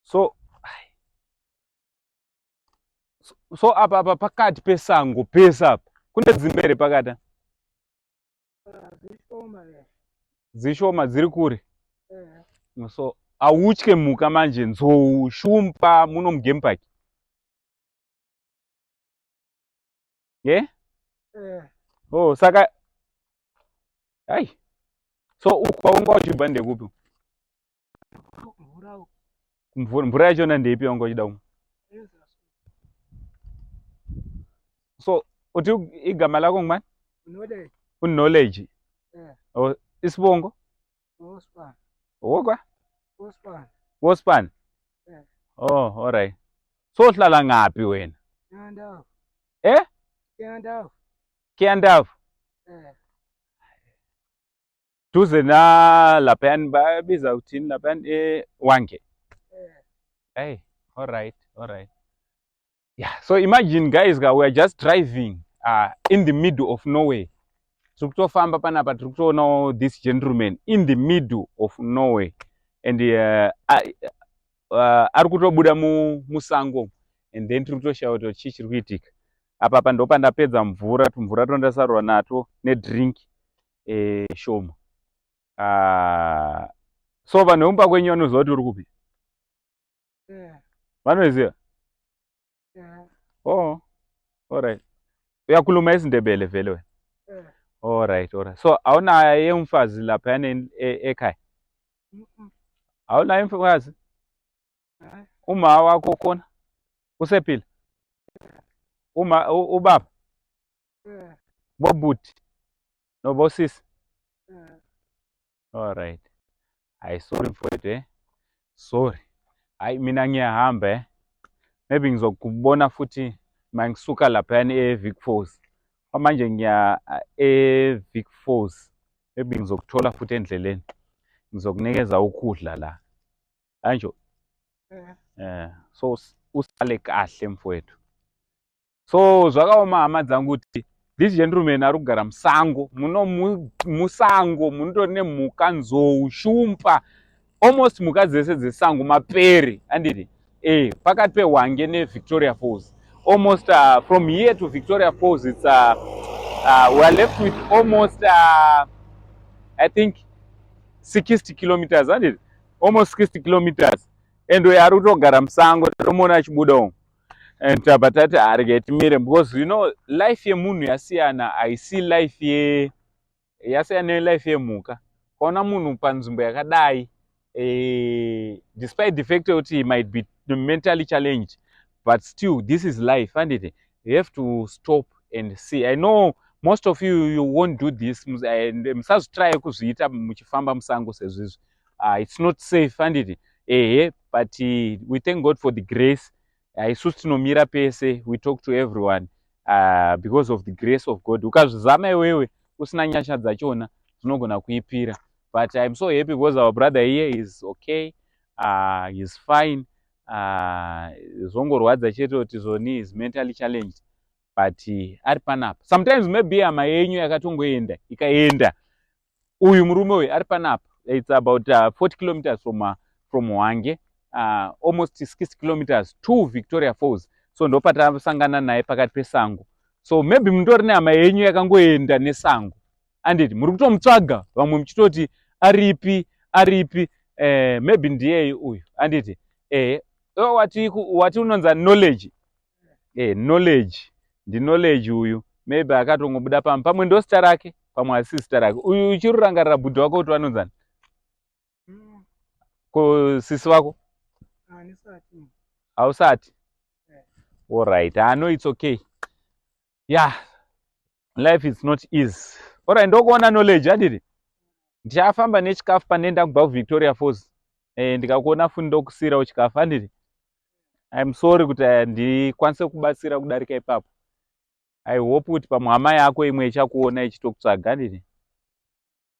So apa pakati pesango pesa apa kune dzimba here pakati dzishoma dziri kure. So hautye mhuka manje, nzou, shumba muno mugame park? Oh, saka hai, so kwaunga uchibva ndekupi? Mvura yachona ndeipi wanga uchida kumwa? So uti igama lako ngumani? Unknowledge. Oh, isibongo? Wokwa? Wospan. Oh, alright. So uhlala ngaphi wena? Kiandavu. Duze na laphayani babiza uthini laphayani Hwange. Hey, alright. Yeah, so imagine guys, we are just driving in the middle of nowhere. Tikutofamba panapa tirikutoona this gentleman in the middle of nowhere, and ari kutobuda musango, and then tirikutoshauta kuti chii chiri kuitika. Apa ndo pandapedza mvura, tumvura tondasarwa nato nedrink shoma. So vanhu vemumba kwenyu vanoziva kuti uri kupi? Vanoziva? Oh, alright. Uyakhuluma isiNdebele vele wena? Alright. So awunaye umfazi laphayana ekhaya? Awunaye umfazi? Uma wakho khona usephila? Ubaba? Bobhuti nobosisi? Alright. Hayi, sorry mfowethu, sorry. Hayi mina ngiyahamba maybe ngizokubona futhi mangisuka laphayana eVic Falls. Manje ngiya eVic Falls, maybe ngizokuthola futhi endleleni, ngizokunikeza ukudla la anjo. So usale kahle mfowethu. So zvakaoma dzangu kuti this gentleman ari kugara musango, musango munotori nemhuka, nzou, shumba, almost mhuka dzese dzesango, mapere handiti. Pakati peHwange neVictoria Falls, almost from here to Victoria Falls, it's we are left with almost I think 60 kilometers, handiti, almost 60 kilometers, and we are kutogara musango, tomuona achibuda umu. And tabatati arigetimire, because you know life yemunhu yasiyana. I see life yasiyana life yemhuka. Kaona munhu panzvimbo yakadai, despite the fact that he might be mentally challenged, but still this is life, and you have to stop and see. I know most of you won't do this, and musazotry kuzviita muchifamba musango sezvizvi. It's not safe, and but we thank God for the grace. Isusu tinomira pese, we talk to everyone because of the grace of God. Ukazvizama iwewe usina nyasha dzachona dzinogona kuipira. But I'm so happy because our brother here is okay, he's fine. Zvongorwadza chete kuti zoni is mentally challenged, but ari panapa. Sometimes maybe hama yenyu yakatongoenda ikaenda, uyu murume uyu ari panapa. It's about 40 kilometers from Hwange, almost 60 kilometers to Victoria Falls. So ndo patasangana naye pakati pesango. So maybe mutori nehama yenyu yakangoenda nesango, anditi muri kutomutsvaga, vamwe muchitoti aripi, maybe ndiye uyu, anditi wati unonza knowledge. Knowledge, ndi knowledge uyu, maybe akatongobuda pamwe ndo zita rake, pamwe hasi zita rake. Uyu uchirurangarira bhudhi wako kuti vanonzani? Ko sisi wako? Hausati? Alright, I know it's okay. Yeah, life is not easy. Alright, ndokuona knowledge, handiti? Ndichafamba nechikafu panenda kubva kuVictoria Falls, ndikakuona futi ndokusirawo chikafu, handiti? I'm sorry kuti ndikwanise kubatsira kudarika ipapo. I hope kuti pamwe hama yako imwe ichakuona ichitokutsvaga, handiti?